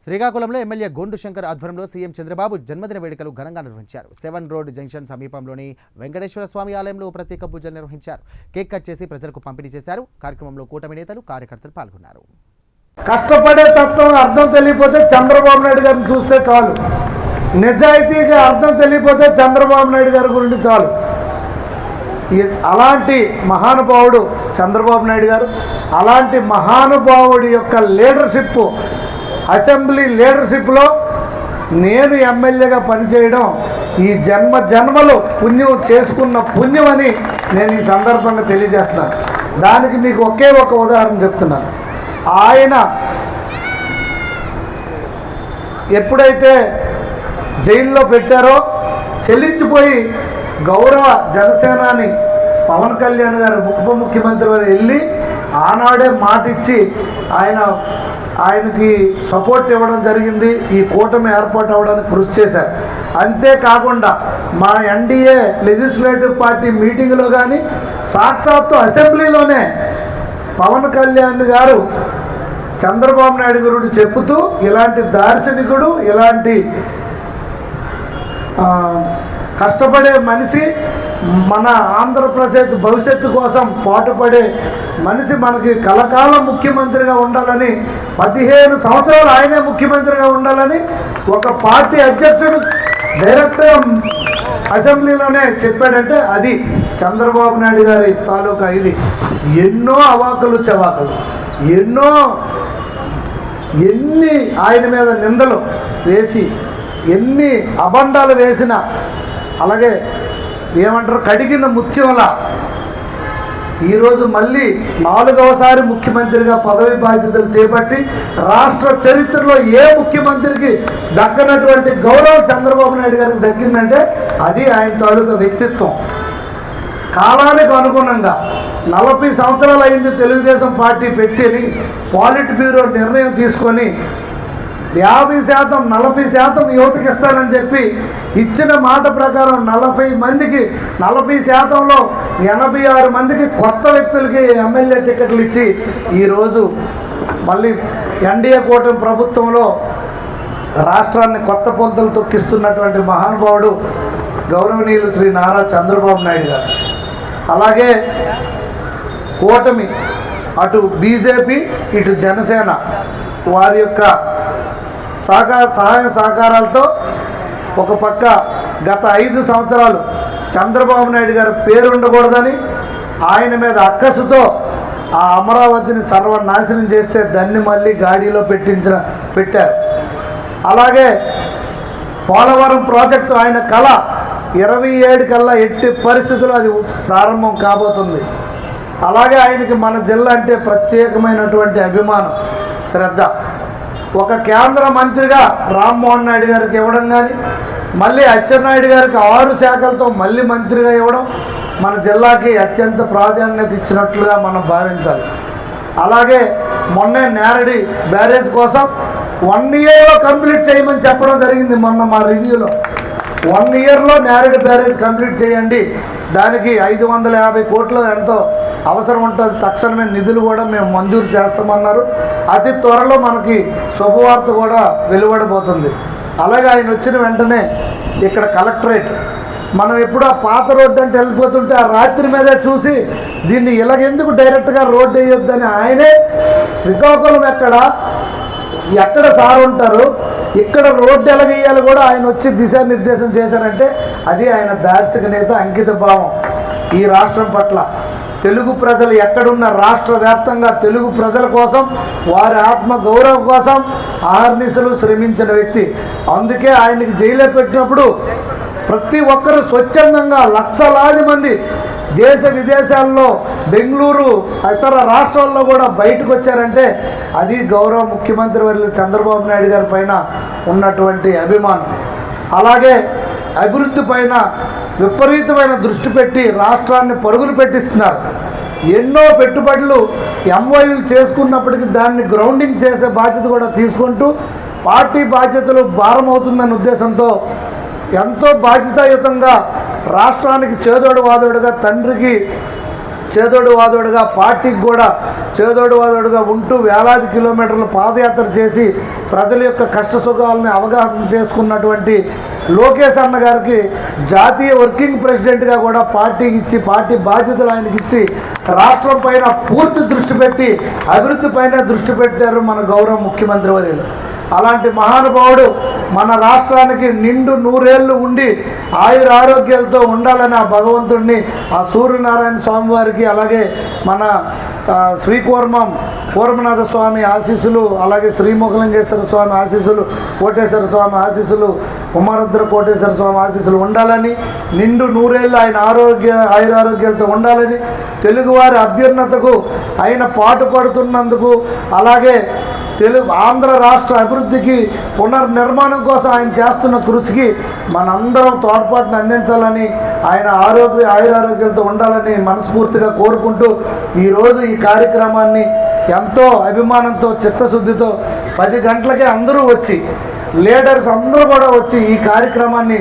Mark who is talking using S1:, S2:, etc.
S1: శ్రీకాకుళంలో ఎమ్మెల్యే గోండు శంకర్ ఆధ్వర్యంలో సీఎం చంద్రబాబు జన్మదిన వేడుకలు ఘనంగా నిర్వహించారు. 7 రోడ్ జంక్షన్ సమీపంలోని వెంకటేశ్వర స్వామి ఆలయంలో ప్రత్యేక పూజలు నిర్వహించారు. కేక్ కట్ చేసి ప్రజలకు పంపిణీ చేశారు. కార్యక్రమంలో కూటమి నేతలు, కార్యకర్తలు పాల్గొన్నారు.
S2: కష్టపడే తత్వం అర్థం తెలియకపోతే చంద్రబాబు నాయుడు గారిని చూస్తే చాలు. నిజాయితీగా అర్థం తెలియకపోతే చంద్రబాబు నాయుడు గారి గురించి చాలు. అలాంటి మహానుభావుడు చంద్రబాబు నాయుడు గారు. అలాంటి మహానుభావుడి యొక్క లీడర్షిప్, అసెంబ్లీ లీడర్షిప్లో నేను ఎమ్మెల్యేగా పనిచేయడం ఈ జన్మలు పుణ్యం చేసుకున్న పుణ్యం అని నేను ఈ సందర్భంగా తెలియజేస్తున్నాను. దానికి మీకు ఒకే ఒక ఉదాహరణ చెప్తున్నాను. ఆయన ఎప్పుడైతే జైల్లో పెట్టారో చెల్లించిపోయి గౌరవ జనసేనాని పవన్ కళ్యాణ్ గారు ఉప ముఖ్యమంత్రి వారు వెళ్ళి ఆనాడే మాట ఇచ్చి ఆయనకి సపోర్ట్ ఇవ్వడం జరిగింది. ఈ కూటమి ఏర్పాటు అవ్వడానికి కృషి చేశారు. అంతేకాకుండా మా ఎన్డీఏ లెజిస్లేటివ్ పార్టీ మీటింగ్లో కానీ సాక్షాత్తు అసెంబ్లీలోనే పవన్ కళ్యాణ్ గారు చంద్రబాబు నాయుడు గారు చెప్పుతూ ఇలాంటి దార్శనికుడు, ఇలాంటి కష్టపడే మనిషి, మన ఆంధ్రప్రదేశ్ భవిష్యత్తు కోసం పాటుపడే మనిషి మనకి కలకాలం ముఖ్యమంత్రిగా ఉండాలని, 15 సంవత్సరాలు ఆయనే ముఖ్యమంత్రిగా ఉండాలని ఒక పార్టీ అధ్యక్షుడు డైరెక్ట్గా అసెంబ్లీలోనే చెప్పాడంటే అది చంద్రబాబు నాయుడు గారి తాలూకా. ఇది ఎన్నో అవాకులు చవాకులు, ఎన్ని ఆయన మీద నిందలు వేసి, ఎన్ని అబండాలు వేసిన, అలాగే ఏమంటారు కడిగిన ముత్యంలా ఈరోజు మళ్ళీ 4వసారి ముఖ్యమంత్రిగా పదవి బాధ్యతలు చేపట్టి రాష్ట్ర చరిత్రలో ఏ ముఖ్యమంత్రికి దక్కనటువంటి గౌరవం చంద్రబాబు నాయుడు గారికి దక్కిందంటే అది ఆయన తాలూకా వ్యక్తిత్వం. కాలానికి అనుగుణంగా 40 సంవత్సరాలు అయింది తెలుగుదేశం పార్టీ పెట్టి పాలిట్ బ్యూరో నిర్ణయం తీసుకొని 50% 40% యువతకి ఇస్తానని చెప్పి ఇచ్చిన మాట ప్రకారం 40 మందికి 40%లో 86 మందికి కొత్త వ్యక్తులకి ఎమ్మెల్యే టికెట్లు ఇచ్చి ఈరోజు మళ్ళీ ఎన్డీఏ కూటమి ప్రభుత్వంలో రాష్ట్రాన్ని కొత్త పొంతలు తొక్కిస్తున్నటువంటి మహానుభావుడు గౌరవనీయులు శ్రీ నారా చంద్రబాబు నాయుడు గారు. అలాగే కూటమి అటు బీజేపీ ఇటు జనసేన వారి యొక్క సహాయ సహకారాలతో ఒక పక్క గత 5 సంవత్సరాలు చంద్రబాబు నాయుడు గారు పేరు ఉండకూడదని ఆయన మీద అక్కసుతో ఆ అమరావతిని సర్వనాశనం చేస్తే దాన్ని మళ్ళీ గాడిలో పెట్టారు. అలాగే పోలవరం ప్రాజెక్టు ఆయన కళ 27 కల్లా ఎట్టి పరిస్థితుల్లో అది ప్రారంభం కాబోతుంది. అలాగే ఆయనకి మన జిల్లా అంటే ప్రత్యేకమైనటువంటి అభిమానం, శ్రద్ధ. ఒక కేంద్ర మంత్రిగా రామ్మోహన్ నాయుడు గారికి ఇవ్వడం కానీ, మళ్ళీ అచ్చెన్నాయుడు గారికి 6 శాఖలతో మళ్ళీ మంత్రిగా ఇవ్వడం మన జిల్లాకి అత్యంత ప్రాధాన్యత ఇచ్చినట్లుగా మనం భావించాలి. అలాగే మొన్నే నేరడి బ్యారేజ్ కోసం 1 ఇయర్లో కంప్లీట్ చేయమని చెప్పడం జరిగింది. మొన్న మా రివ్యూలో 1 ఇయర్లో నేరడి బ్యారేజ్ కంప్లీట్ చేయండి, దానికి 550 కోట్లు ఎంతో అవసరం ఉంటుంది, తక్షణమే నిధులు కూడా మేము మంజూరు చేస్తామన్నారు. అతి త్వరలో మనకి శుభవార్త కూడా వెలువడబోతుంది. అలాగే ఆయన వచ్చిన వెంటనే ఇక్కడ కలెక్టరేట్ మనం ఎప్పుడు ఆ పాత రోడ్డు అంటే వెళ్ళిపోతుంటే ఆ రాత్రి మీదే చూసి దీన్ని ఇలాగెందుకు డైరెక్ట్గా రోడ్డు వేయొద్దని ఆయనే శ్రీకాకుళం ఎక్కడ సార్ ఉంటారు, ఇక్కడ రోడ్డు ఎలాగేయాలి కూడా ఆయన వచ్చి దిశానిర్దేశం చేశారంటే అది ఆయన దార్శనికత, అంకిత భావం ఈ రాష్ట్రం పట్ల. తెలుగు ప్రజలు ఎక్కడున్న రాష్ట్ర వ్యాప్తంగా తెలుగు ప్రజల కోసం, వారి ఆత్మ గౌరవం కోసం ఆహర్నిశలు శ్రమించిన వ్యక్తి. అందుకే ఆయనకి జైల్లో పెట్టినప్పుడు ప్రతి ఒక్కరూ స్వచ్ఛందంగా లక్షలాది మంది దేశ విదేశాల్లో, బెంగళూరు, ఇతర రాష్ట్రాల్లో కూడా బయటకు వచ్చారంటే అది గౌరవ ముఖ్యమంత్రి వర్యులు చంద్రబాబు నాయుడు గారి పైన ఉన్నటువంటి అభిమానం. అలాగే అభివృద్ధి పైన విపరీతమైన దృష్టి పెట్టి రాష్ట్రాన్ని పరుగులు పెట్టిస్తున్నారు. ఎన్నో పెట్టుబడులు ఎంఓయూలు చేసుకున్నప్పటికీ దాన్ని గ్రౌండింగ్ చేసే బాధ్యత కూడా తీసుకుంటూ పార్టీ బాధ్యతలు భారం అవుతుందన్న ఉద్దేశంతో ఎంతో బాధ్యతాయుతంగా రాష్ట్రానికి చేదోడు వాదోడుగా తండ్రికి చేదోడు వాదోడుగా పార్టీకి కూడా చేదోడు వాదోడుగా ఉంటూ వేలాది కిలోమీటర్లు పాదయాత్ర చేసి ప్రజల యొక్క కష్ట సుఖాలని అవగాహన చేసుకున్నటువంటి లోకేష్ అన్న గారికి జాతీయ వర్కింగ్ ప్రెసిడెంట్గా కూడా పార్టీకి ఇచ్చి పార్టీ బాధ్యతలు ఆయనకి ఇచ్చి రాష్ట్రం పైన పూర్తి దృష్టి పెట్టి అభివృద్ధి పైన దృష్టి పెట్టారు మన గౌరవ ముఖ్యమంత్రి వర్యులు. అలాంటి మహానుభావుడు మన రాష్ట్రానికి నిండు 100 ఏళ్ళు ఉండి ఆయుర ఆరోగ్యాలతో ఉండాలని ఆ భగవంతుడిని, ఆ సూర్యనారాయణ స్వామి వారికి, అలాగే మన కూర్మనాథ స్వామి ఆశీస్సులు, అలాగే శ్రీముఖలింగేశ్వర స్వామి ఆశీస్సులు, కోటేశ్వర స్వామి ఆశీస్సులు, ఉమారుద్ర కోటేశ్వర స్వామి ఆశీస్సులు ఉండాలని, నిండు 100 ఏళ్ళు ఆయన ఆయురారోగ్యాలతో ఉండాలని, తెలుగువారి అభ్యున్నతకు ఆయన పాటుపడుతున్నందుకు, అలాగే ఆంధ్ర రాష్ట్ర అభివృద్ధికి పునర్నిర్మాణం కోసం ఆయన చేస్తున్న కృషికి మనందరం తోడ్పాటును అందించాలని, ఆయన ఆయురారోగ్యాలతో ఉండాలని మనస్ఫూర్తిగా కోరుకుంటూ ఈరోజు ఈ కార్యక్రమాన్ని ఎంతో అభిమానంతో చిత్తశుద్ధితో 10 గంటలకే అందరూ వచ్చి, లీడర్స్ అందరూ కూడా వచ్చి ఈ కార్యక్రమాన్ని